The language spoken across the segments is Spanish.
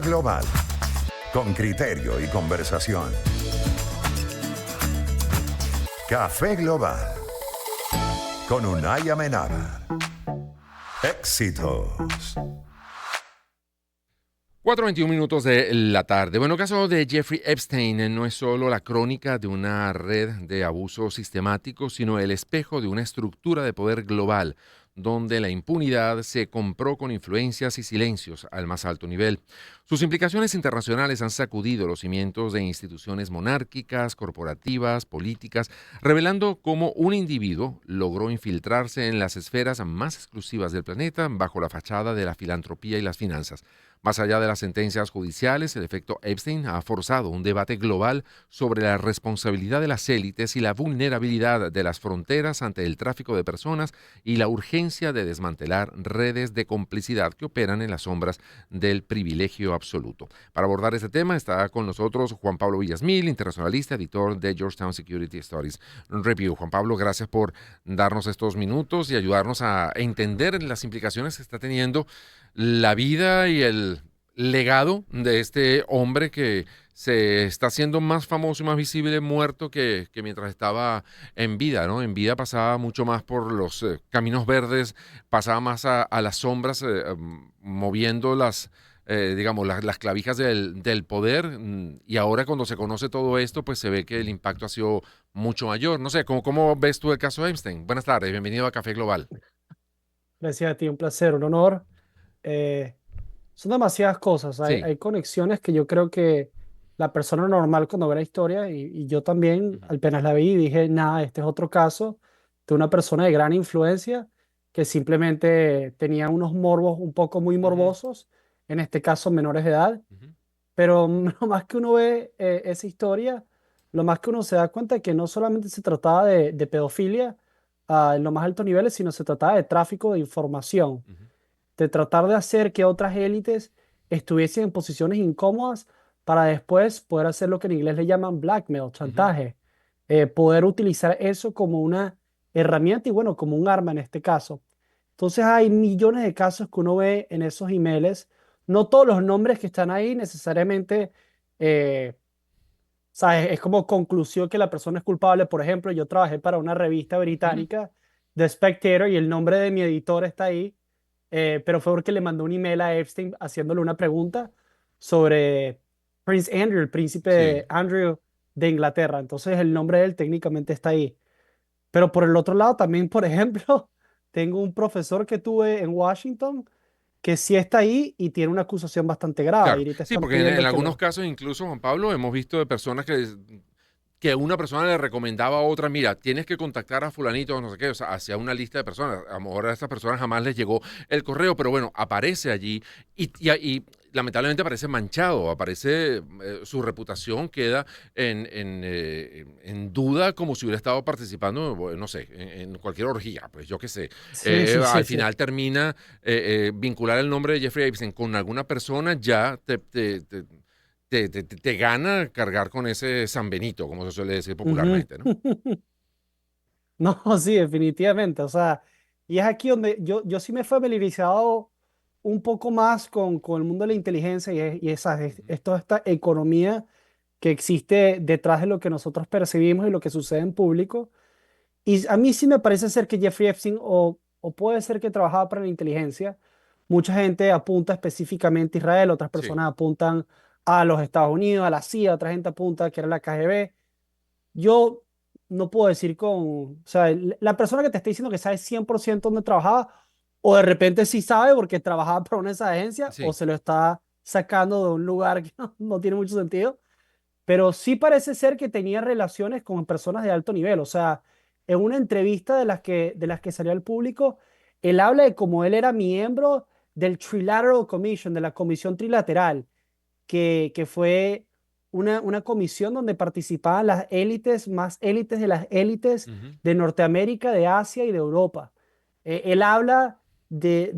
Global, con criterio y conversación. Café Global, con Unai Amenábar. Éxitos. 4:21 minutos de la tarde. Bueno, el caso de Jeffrey Epstein no es solo la crónica de una red de abuso sistemático, sino el espejo de una estructura de poder global, donde la impunidad se compró con influencias y silencios al más alto nivel. Sus implicaciones internacionales han sacudido los cimientos de instituciones monárquicas, corporativas, políticas, revelando cómo un individuo logró infiltrarse en las esferas más exclusivas del planeta bajo la fachada de la filantropía y las finanzas. Más allá de las sentencias judiciales, el efecto Epstein ha forzado un debate global sobre la responsabilidad de las élites y la vulnerabilidad de las fronteras ante el tráfico de personas y la urgencia de desmantelar redes de complicidad que operan en las sombras del privilegio absoluto. Para abordar este tema está con nosotros Juan Pablo Villasmil, internacionalista, editor de Georgetown Security Studies Review. Juan Pablo, gracias por darnos estos minutos y ayudarnos a entender las implicaciones que está teniendo la vida y el legado de este hombre que se está haciendo más famoso y más visible muerto que mientras estaba en vida, ¿no? En vida pasaba mucho más por los caminos verdes, pasaba más a las sombras, moviendo digamos, las clavijas del poder, y ahora cuando se conoce todo esto, pues se ve que el impacto ha sido mucho mayor. No sé, ¿cómo ves tú el caso de Epstein? Buenas tardes, bienvenido a Café Global. Gracias a ti, un placer, un honor. Eh, Son demasiadas cosas, Sí. hay conexiones que yo creo que la persona normal cuando ve la historia, y yo también Ujú, apenas la vi dije, nada, este es otro caso de una persona de gran influencia que simplemente tenía unos morbos un poco muy ujú, morbosos, en este caso menores de edad, ujú. pero lo más que uno ve esa historia, lo más que uno se da cuenta que no solamente se trataba de pedofilia en los más altos niveles, sino se trataba de tráfico de información, Ujú, de tratar de hacer que otras élites estuviesen en posiciones incómodas para después poder hacer lo que en inglés le llaman blackmail, ujú. chantaje, poder utilizar eso como una herramienta y bueno, como un arma en este caso. Entonces hay millones de casos que uno ve en esos emails. No todos los nombres que están ahí necesariamente, eh, ¿sabes? Es como conclusión que la persona es culpable. Por ejemplo, yo trabajé para una revista Ujú. británica, The Spectator, y el nombre de mi editor está ahí, pero fue porque le mandó un email a Epstein haciéndole una pregunta sobre Prince Andrew, el Sí. príncipe Andrew de Inglaterra. Entonces el nombre de él técnicamente está ahí. Pero por el otro lado también, por ejemplo, tengo un profesor que tuve en Washington que sí está ahí y tiene una acusación bastante grave. Y Claro, ahorita sí, están porque en pidiendo que algunos lo... casos, incluso, Juan Pablo, hemos visto de personas que una persona le recomendaba a otra, mira, tienes que contactar a fulanito o no sé qué, o sea, hacia una lista de personas. A lo mejor a estas personas jamás les llegó el correo, pero bueno, aparece allí y lamentablemente aparece manchado, aparece, su reputación queda en duda como si hubiera estado participando, bueno, no sé, en cualquier orgía, pues yo qué sé. Sí, sí, sí, Al sí. final termina vincular el nombre de Jeffrey Epstein con alguna persona, ya te gana cargar con ese San Benito, como se suele decir Ujú. popularmente, ¿no? No, sí, definitivamente. O sea, y es aquí donde yo sí me he familiarizado un poco más con el mundo de la inteligencia Ujú. es toda esta economía que existe detrás de lo que nosotros percibimos y lo que sucede en público. Y a mí sí me parece ser que Jeffrey Epstein, o puede ser que trabajaba para la inteligencia. Mucha gente apunta específicamente a Israel, otras Sí. personas apuntan a los Estados Unidos, a la CIA, otra gente apunta que era la KGB. Yo no puedo decir o sea, la persona que te está diciendo que sabe 100% dónde trabajaba, o de repente sí sabe porque trabajaba para una de esas agencias, o Sí. se lo está sacando de un lugar que no tiene mucho sentido, pero sí parece ser que tenía relaciones con personas de alto nivel. O sea, en una entrevista de las que salió al público, él habla de cómo él era miembro del Trilateral Commission, de la Comisión Trilateral, que fue una comisión donde participaban las élites, más élites de las élites Ujú. de Norteamérica, de Asia y de Europa. Él habla de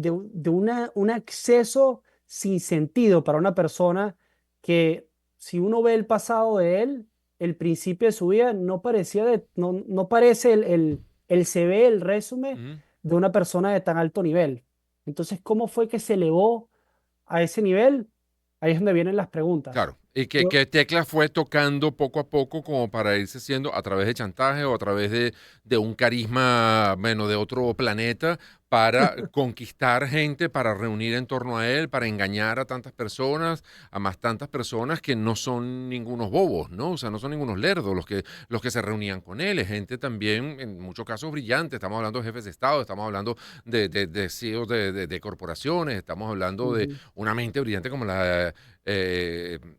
un acceso sin sentido para una persona que, si uno ve el pasado de él, el principio de su vida, no parece el CV, el resumen Ujú. de una persona de tan alto nivel. Entonces, ¿cómo fue que se elevó a ese nivel? ahí es donde vienen las preguntas. Claro. ¿Y qué, Yo- qué teclas fue tocando poco a poco como para irse haciendo a través de chantaje o a través de un carisma, bueno, de otro planeta para conquistar gente, para reunir en torno a él, para engañar a tantas personas, a más tantas personas que no son ningunos bobos, ¿no? O sea, no son ningunos lerdos los que se reunían con él. Es gente también, en muchos casos, brillante. Estamos hablando de jefes de Estado, estamos hablando de CEOs de corporaciones, estamos hablando de Ujú. una mente brillante como la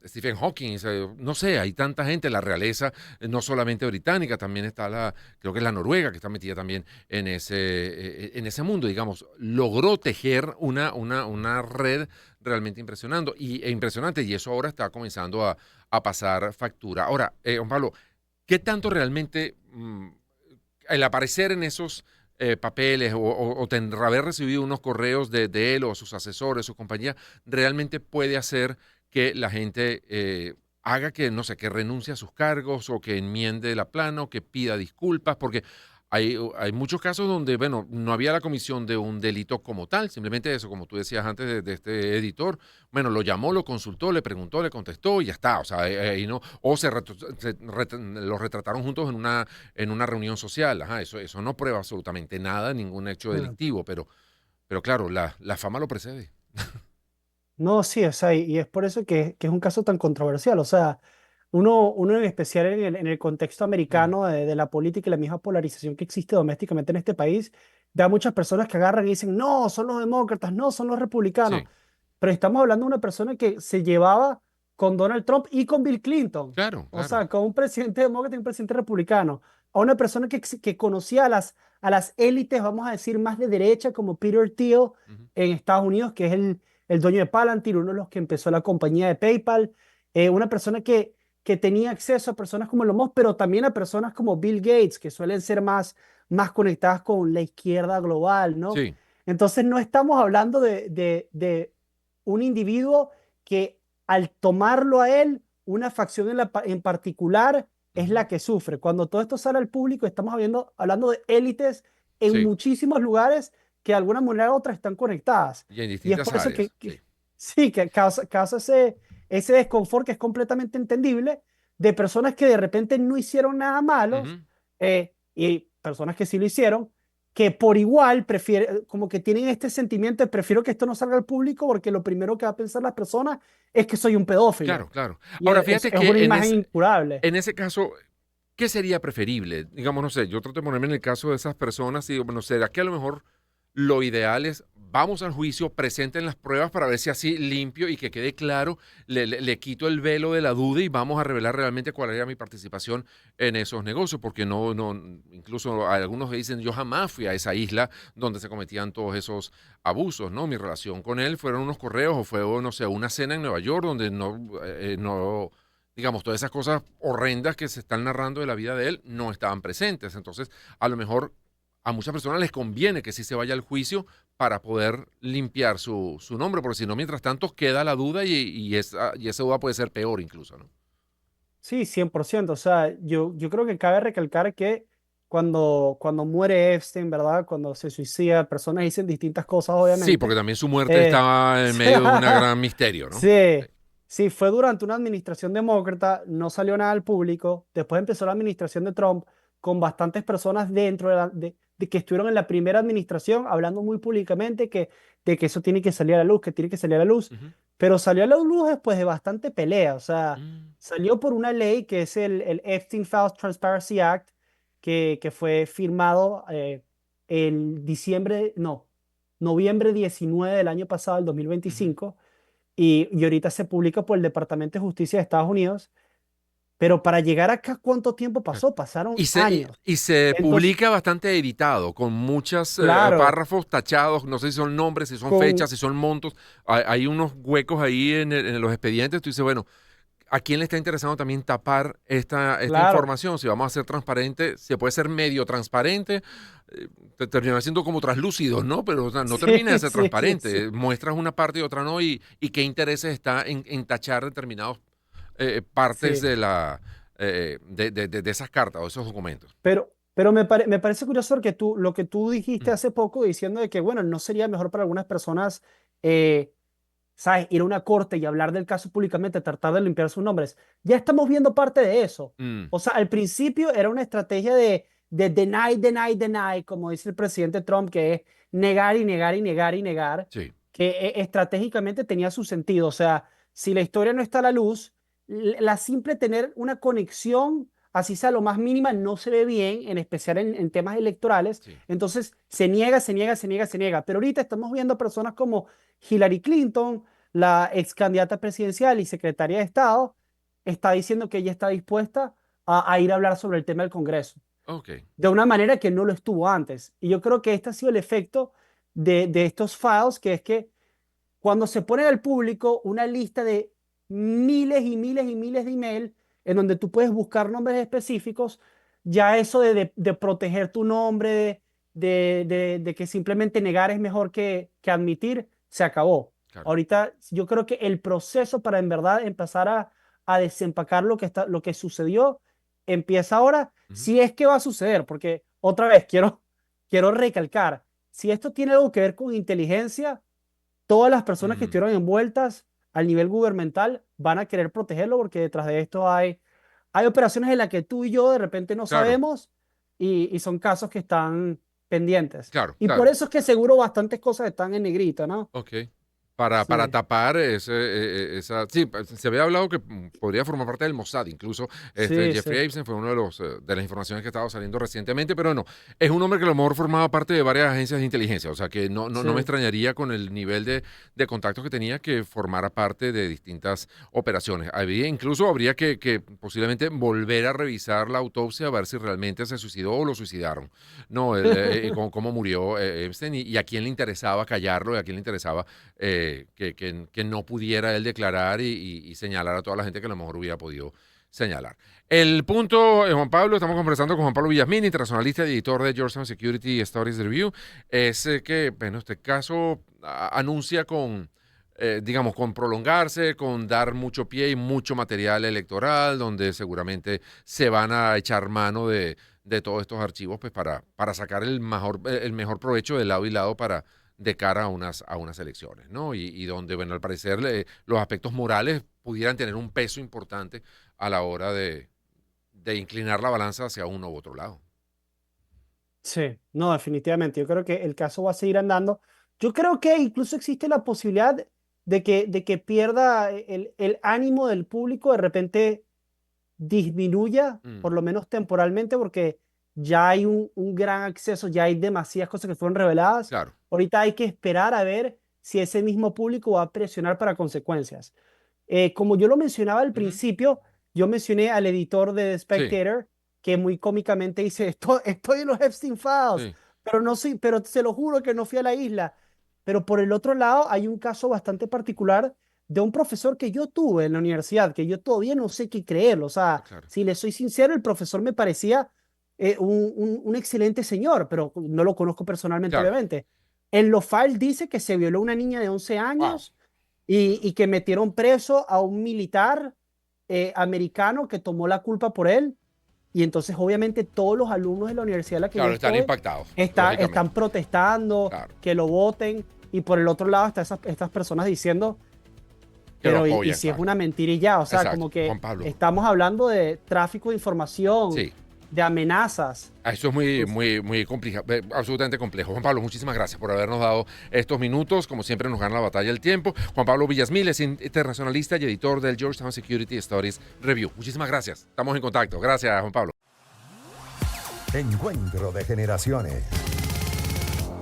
Stephen Hawking, no sé, hay tanta gente, la realeza, no solamente británica, también está creo que es la Noruega, que está metida también en ese mundo, digamos, logró tejer una red realmente impresionante, y eso ahora está comenzando a pasar factura. Ahora, Juan Pablo, ¿qué tanto realmente el aparecer en esos papeles o haber recibido unos correos de él o sus asesores, su compañía, realmente puede hacer que la gente haga que, no sé, que renuncie a sus cargos o que enmiende la plana o que pida disculpas? Porque hay muchos casos donde, bueno, no había la comisión de un delito como tal, simplemente eso, como tú decías antes de este editor, bueno, lo llamó, lo consultó, le preguntó, le contestó y ya está, o sea, ahí no, o lo retrataron juntos en una reunión social. Ajá, eso no prueba absolutamente nada, ningún hecho Ah, delictivo, pero claro, la fama lo precede. no, sí, o sea, y es por eso que es un caso tan controversial. O sea, uno en especial en el contexto Mm, americano de la política y la misma polarización que existe domésticamente en este país, ve a muchas personas que agarran y dicen, no, son los demócratas, no, son los republicanos. sí, Pero estamos hablando de una persona que se llevaba con Donald Trump y con Bill Clinton. claro, O claro. sea, con un presidente demócrata y un presidente republicano. A una persona que conocía a las élites, vamos a decir, más de derecha, como Peter Thiel Ujú, en Estados Unidos, que es el dueño de Palantir, uno de los que empezó la compañía de PayPal. Una persona que tenía acceso a personas como Elon Musk, pero también a personas como Bill Gates, que suelen ser más conectadas con la izquierda global, ¿no? sí, Entonces no estamos hablando de un individuo que al tomarlo a él, una facción en particular es ujú, la que sufre. Cuando todo esto sale al público, estamos hablando de élites en sí, muchísimos lugares que de alguna manera u otra están conectadas. y en Y es distintas por eso áreas, sí. sí, que causa ese desconfort que es completamente entendible de personas que de repente no hicieron nada malos Ujú. y personas que sí lo hicieron, que por igual como que tienen este sentimiento de prefiero que esto no salga al público porque lo primero que va a pensar las personas es que soy un Claro, pedófilo. claro. Y Ahora, fíjate es una que en imagen ese, incurable. en ese caso, ¿qué sería preferible? Digamos, no sé, yo trato de ponerme en el caso de esas personas y digo, bueno, ¿será que a lo mejor lo ideal es vamos al juicio, presenten las pruebas para ver si así limpio y que quede claro, le quito el velo de la duda y vamos a revelar realmente cuál era mi participación en esos negocios? Porque incluso algunos dicen, yo jamás fui a esa isla donde se cometían todos esos abusos, ¿no? Mi relación con él fueron unos correos o fue, no sé, una cena en Nueva York donde no, digamos, todas esas cosas horrendas que se están narrando de la vida de él no estaban presentes. Entonces, a lo mejor a muchas personas les conviene que sí se vaya al juicio para poder limpiar su nombre, porque si no, mientras tanto, queda la duda y esa duda puede ser peor incluso, ¿no? Sí, 100%. O sea, yo creo que cabe recalcar que cuando muere Epstein, ¿verdad? Cuando se suicida, personas dicen distintas cosas, Sí, porque obviamente. también su muerte Eh, estaba en medio de un gran misterio, ¿no? Sí. sí, sí, fue durante una administración demócrata, no salió nada al público. Después empezó la administración de Trump con bastantes personas dentro de que estuvieron en la primera administración hablando muy públicamente de que eso tiene que salir a la luz, que tiene que salir a la luz. Ujú. Pero salió a la luz después de bastante pelea. O sea, Mm, salió por una ley que es el Epstein Files Transparency Act, que fue firmado en diciembre, no, noviembre 19 del año pasado, el ujú. 2025 y ahorita se publica por el Departamento de Justicia de Estados Unidos, pero para llegar acá, ¿cuánto tiempo Claro. pasó? Pasaron Y se, y, años. y se Entonces, publica bastante editado, con muchos claro, párrafos tachados, no sé si son nombres, si son con, fechas, si son montos. Hay unos huecos ahí en los expedientes. Tú dices, bueno, ¿a quién le está interesando también tapar esta claro, información? Si vamos a ser transparente, se puede ser medio transparente, termina siendo como translúcido, ¿no? Pero o sea, no sí, termina de ser sí, sí, sí. transparente. Muestras una parte y otra no, y qué intereses está en tachar determinados partes Sí. de esas cartas o esos documentos. Pero me parece curioso porque lo que tú dijiste Mm, hace poco diciendo de que, bueno, no sería mejor para algunas personas eh, ¿sabes? Ir a una corte y hablar del caso públicamente, tratar de limpiar sus nombres. Ya estamos viendo parte de eso. O sea, al principio era una estrategia de deny, deny, deny, como dice el presidente Trump, que es negar y negar y negar y negar, Sí, que estratégicamente tenía su sentido. O sea, si la historia no está a la luz, la simple tener una conexión, así sea lo más mínima, no se ve bien, en especial en temas electorales. sí. Entonces se niega, se niega, se niega, se niega. Pero ahorita estamos viendo personas como Hillary Clinton, la ex candidata presidencial y secretaria de Estado, está diciendo que ella está dispuesta a ir a hablar sobre el tema del Congreso Ok, de una manera que no lo estuvo antes. Y yo creo que este ha sido el efecto de estos files, que es que cuando se pone al público una lista de miles y miles y miles de emails en donde tú puedes buscar nombres específicos, ya eso de proteger tu nombre, de que simplemente negar es mejor que admitir, se acabó. claro. Ahorita yo creo que el proceso para en verdad empezar a desempacar lo que sucedió empieza ahora, Ujú. si es que va a suceder, porque otra vez quiero recalcar, si esto tiene algo que ver con inteligencia, todas las personas que Mm, estuvieron envueltas al nivel gubernamental van a querer protegerlo porque detrás de esto hay operaciones en las que tú y yo de repente no claro, sabemos y son casos que están pendientes. claro, Y por claro. eso es que seguro bastantes cosas están en negrita, ¿no? Ok. Para Sí, tapar esa... Sí, se había hablado que podría formar parte del Mossad. Incluso sí, Jeffrey sí, Epstein fue uno de de las informaciones que estaba saliendo recientemente, pero no. Es un hombre que a lo mejor formaba parte de varias agencias de inteligencia. O sea, que no me sí. extrañaría con el nivel de contactos que tenía que formara parte de distintas operaciones. Incluso habría que posiblemente volver a revisar la autopsia a ver si realmente se suicidó o lo suicidaron. No, cómo murió Epstein y a quién le interesaba callarlo y a quién le interesaba que no pudiera él declarar y señalar a toda la gente que a lo mejor hubiera podido señalar. El punto, Juan Pablo, estamos conversando con Juan Pablo Villasmín, internacionalista y editor de Georgetown Security Studies Review, es que, bueno, este caso anuncia con, digamos, con prolongarse, con dar mucho pie y mucho material electoral, donde seguramente se van a echar mano de todos estos archivos pues para sacar el mejor provecho de lado y lado para de cara a unas elecciones, ¿no? Y donde, bueno, al parecer los aspectos morales pudieran tener un peso importante a la hora de inclinar la balanza hacia uno u otro lado. Sí, no, definitivamente. Yo creo que el caso va a seguir andando. Yo creo que incluso existe la posibilidad de que pierda el ánimo del público, de repente disminuya, Mm, por lo menos temporalmente, porque ya hay un gran acceso, ya hay demasiadas cosas que fueron reveladas. claro. Ahorita hay que esperar a ver si ese mismo público va a presionar para consecuencias. Como yo lo mencionaba al Ujú. principio, yo mencioné al editor de The Sí, Spectator, que muy cómicamente dice, estoy en los Epstein Files, sí. pero no soy, pero se lo juro que no fui a la isla. Pero por el otro lado, hay un caso bastante particular de un profesor que yo tuve en la universidad, que yo todavía no sé qué creerlo. O Ah, sea, claro. si le soy sincero, el profesor me parecía un excelente señor, pero no lo conozco personalmente, Claro. obviamente. En los files dice que se violó una niña de 11 Wow. años y que metieron preso a un militar americano que tomó la culpa por él. Y entonces, obviamente, todos los alumnos de la universidad en la que yo Claro, están estoy impactados, están lógicamente. protestando Claro. que lo voten. Y por el otro lado, están estas personas diciendo, Que lo pero y apoyan, si es claro. una mentira y ya, o sea, Exacto. como que Juan Pablo. estamos hablando de tráfico de información, Sí. de amenazas. Eso es muy, Pues, muy, muy complejo, absolutamente complejo. Juan Pablo, muchísimas gracias por habernos dado estos minutos. Como siempre, nos gana la batalla el tiempo. Juan Pablo Villasmil es internacionalista y editor del Georgetown Security Studies Review. Muchísimas gracias. Estamos en contacto. Gracias, Juan Pablo. Encuentro de generaciones.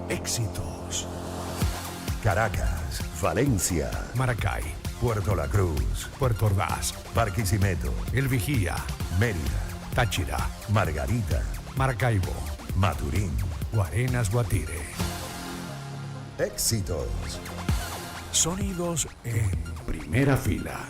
Éxitos. Caracas, Valencia, Maracay, Puerto La Cruz, Puerto Ordaz, Barquisimeto, El Vigía, Mérida, Táchira, Margarita, Maracaibo, Maturín. Guarenas, Guatire. Éxitos. Sonidos en primera fila.